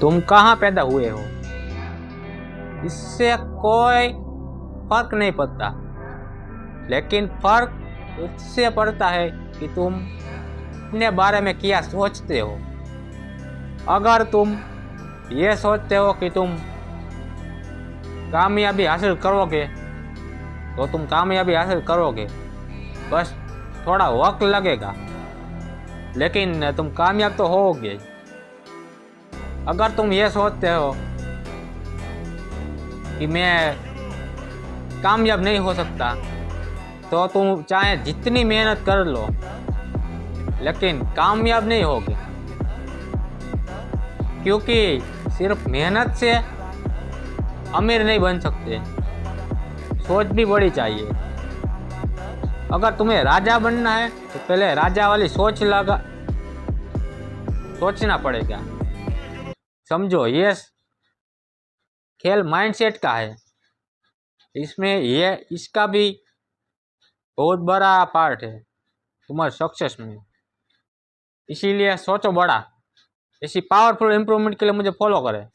तुम कहाँ पैदा हुए हो, इससे कोई फर्क नहीं पड़ता, लेकिन फर्क इससे पड़ता है कि तुम अपने बारे में क्या सोचते हो। अगर तुम ये सोचते हो कि तुम कामयाबी हासिल करोगे तो तुम कामयाबी हासिल करोगे, बस थोड़ा वक्त लगेगा, लेकिन तुम कामयाब तो होगे। अगर तुम ये सोचते हो कि मैं कामयाब नहीं हो सकता, तो तुम चाहे जितनी मेहनत कर लो लेकिन कामयाब नहीं होगे, क्योंकि सिर्फ मेहनत से अमीर नहीं बन सकते, सोच भी बड़ी चाहिए। अगर तुम्हें राजा बनना है तो पहले राजा वाली सोचना पड़ेगा। समझो, ये खेल माइंडसेट का है, इसमें इसका भी बहुत बड़ा पार्ट है तुम्हारे सक्सेस में। इसीलिए सोचो बड़ा। इसी पावरफुल इंप्रूवमेंट के लिए मुझे फॉलो करें।